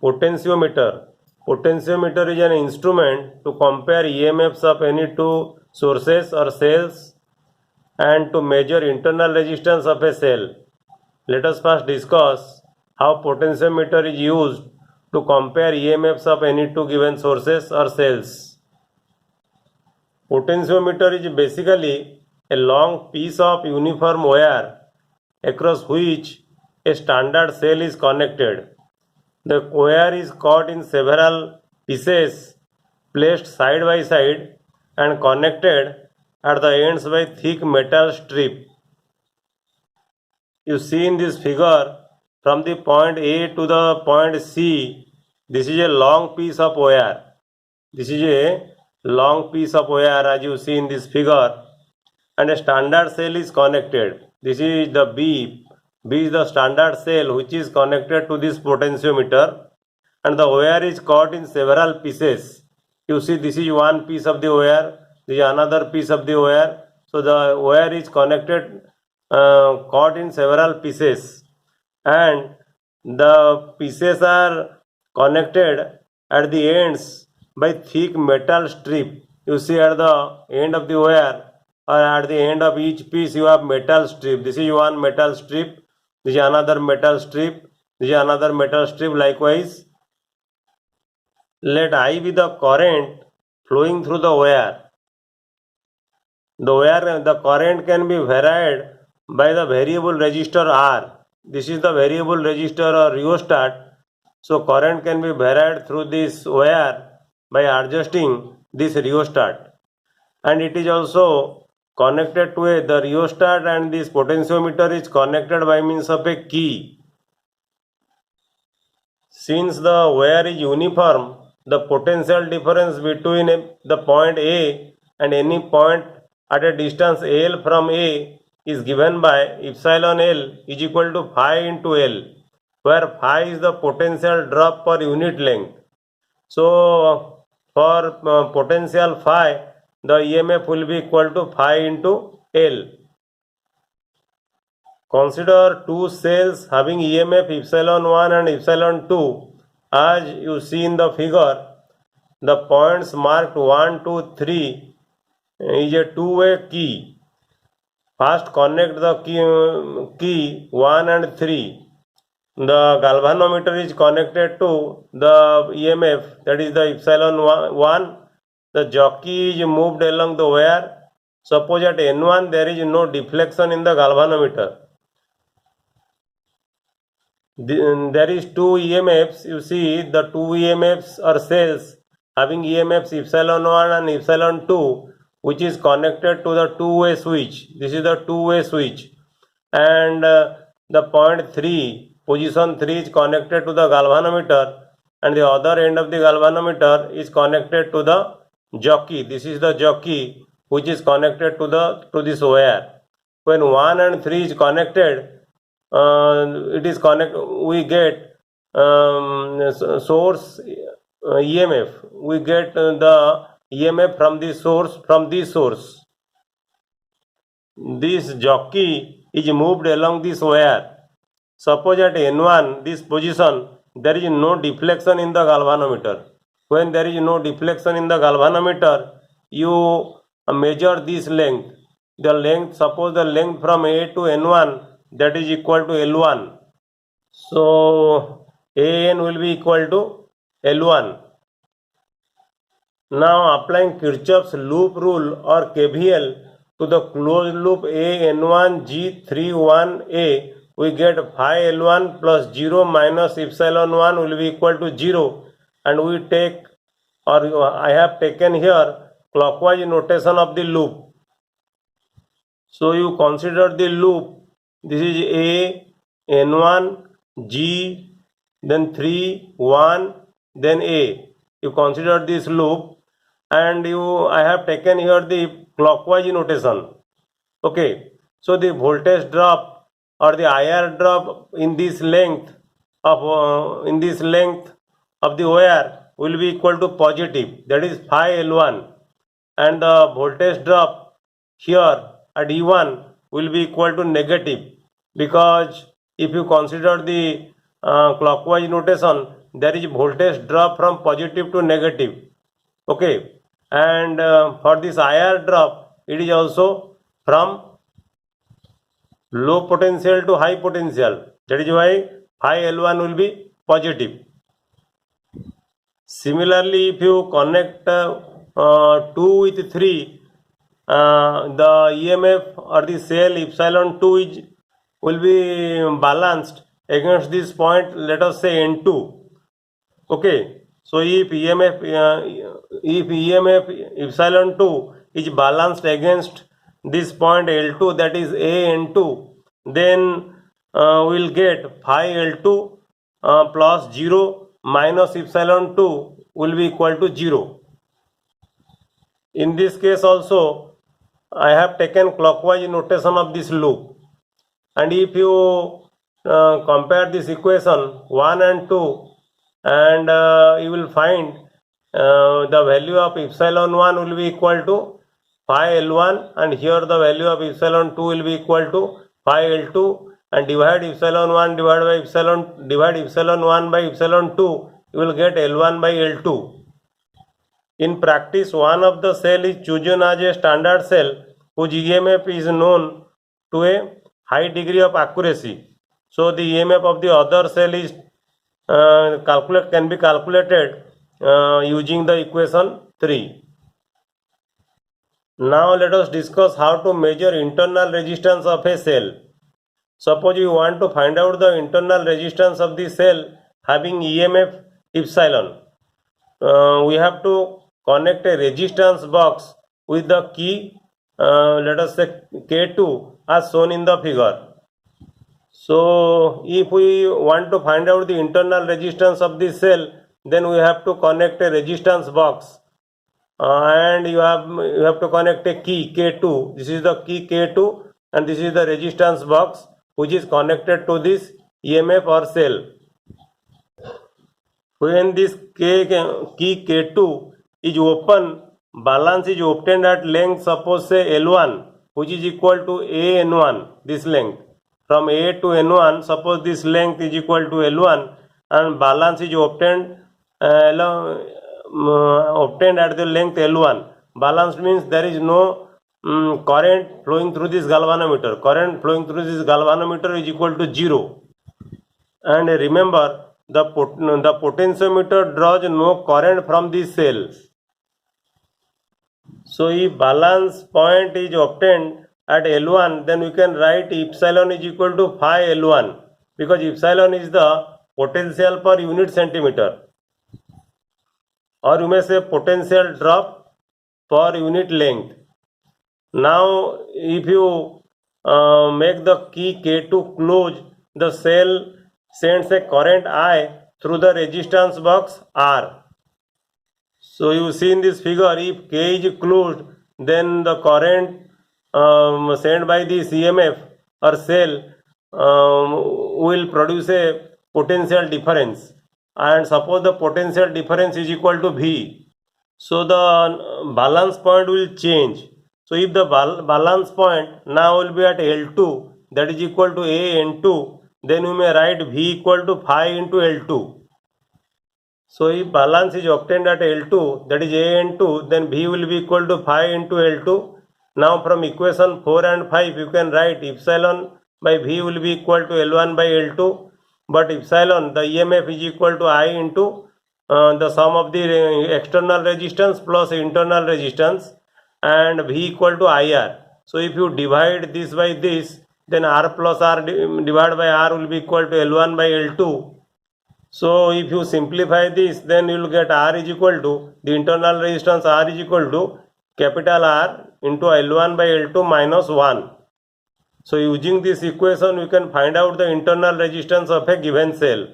Potentiometer. Potentiometer is an instrument to compare EMFs of any two sources or cells and to measure internal resistance of a cell. Let us first discuss how potentiometer is used to compare EMFs of any two given sources or cells. Potentiometer is basically a long piece of uniform wire across which a standard cell is connected. The wire is cut in several pieces placed side by side and connected at the ends by thick metal strip. You see in this figure, from the point A to the point C, this is a long piece of wire. This is a long piece of wire as you see in this figure, and a standard cell is connected. This is the B. B is the standard cell which is connected to this potentiometer, and the wire is cut in several pieces. You see this is one piece of the wire, this is another piece of the wire. So the wire is connected, cut in several pieces, and the pieces are connected at the ends by thick metal strip. You see at the end of the wire or at the end of each piece you have metal strip. This is one metal strip, this is another metal strip, this is another metal strip likewise. Let I be the current flowing through the wire. The current can be varied by the variable resistor R. This is the variable resistor or rheostat. So current can be varied through this wire by adjusting this rheostat, and it is also connected to the rheostat, and this potentiometer is connected by means of a key. Since the wire is uniform, the potential difference between the point A and any point at a distance L from A is given by epsilon L is equal to phi into L, where phi is the potential drop per unit length. So for potential phi, the EMF will be equal to phi into L. Consider two cells having EMF epsilon 1 and epsilon 2. As you see in the figure, the points marked 1, 2, 3 is a two-way key. First connect the key 1 and 3. The galvanometer is connected to the EMF, that is the epsilon 1. The jockey is moved along the wire. Suppose at N1 there is no deflection in the galvanometer. There is two EMFs. You see the two EMFs are cells having EMFs epsilon 1 and epsilon 2, which is connected to the two-way switch. This is the two-way switch, and the point 3, position 3 is connected to the galvanometer, and the other end of the galvanometer is connected to the jockey. This is the jockey which is connected to this wire. When 1 and 3 is connected, we get source EMF. We get the EMF from this source. This jockey is moved along this wire. Suppose at N1, this position, there is no deflection in the galvanometer. When there is no deflection in the galvanometer, you measure this length. The length, suppose the length from A to N1, that is equal to L1. So AN will be equal to L1. Now applying Kirchhoff's loop rule or KVL to the closed loop AN1 G31A, we get phi L1 plus 0 minus epsilon 1 will be equal to 0, and we take, or I have taken here, clockwise notation of the loop. So you consider the loop. This is A, N1, G, then 3, 1, then A. You consider this loop, and I have taken here the clockwise notation. Okay, so the voltage drop or the IR drop in this length of the wire will be equal to positive, that is phi L1, and the voltage drop here at E1 will be equal to negative, because if you consider the clockwise notation, there is voltage drop from positive to negative. Okay, and for this IR drop, it is also from low potential to high potential. That is why phi L1 will be positive. Similarly, if you connect 2 with 3, the EMF or the cell epsilon 2 will be balanced against this point, let us say N2. Okay, so if EMF epsilon 2 is balanced against this point L2, that is AN2, then we will get phi L2 plus 0 minus epsilon 2 will be equal to 0. In this case also, I have taken clockwise notation of this loop, and if you compare this equation 1 and 2, and you will find the value of epsilon 1 will be equal to phi L1, and here the value of epsilon 2 will be equal to phi L2, and divide epsilon 1 divide epsilon 1 by epsilon 2, you will get L1 by L2. In practice, one of the cell is chosen as a standard cell whose EMF is known to a high degree of accuracy. So the EMF of the other cell is can be calculated using the equation 3. Now let us discuss how to measure internal resistance of a cell. Suppose you want to find out the internal resistance of the cell having EMF epsilon. We have to connect a resistance box with the key, let us say K2, as shown in the figure. So if we want to find out the internal resistance of the cell, then we have to connect a resistance box, and you have to connect a key K2. This is the key K2, and this is the resistance box which is connected to this EMF or cell. When this key K2 is open, balance is obtained at length, suppose say L1, which is equal to AN1, this length. From A to N1, suppose this length is equal to L1, and balance is obtained at the length L1. Balance means there is no current flowing through this galvanometer. Current flowing through this galvanometer is equal to 0. And remember, the potentiometer draws no current from this cell. So if balance point is obtained at L1, then we can write epsilon is equal to phi L1, because epsilon is the potential per unit centimeter, or you may say potential drop per unit length. Now if you make the key K2 close, the cell sends a current I through the resistance box R. So you see in this figure, if K is closed, then the current sent by the EMF or cell will produce a potential difference, and suppose the potential difference is equal to V. So the balance point will change. So if the balance point now will be at L2, that is equal to AN2, then we may write V equal to phi into L2. So if balance is obtained at L2, that is AN2, then V will be equal to phi into L2. Now from equation 4 and 5, you can write epsilon by V will be equal to L1 by L2, but epsilon, the EMF, is equal to I into the sum of the external resistance plus internal resistance, and V equal to IR. So if you divide this by this, then R plus R divided by R will be equal to L1 by L2. So if you simplify this, then you will get R is equal to, the internal resistance R is equal to capital R into L1 by L2 minus 1. So using this equation, we can find out the internal resistance of a given cell.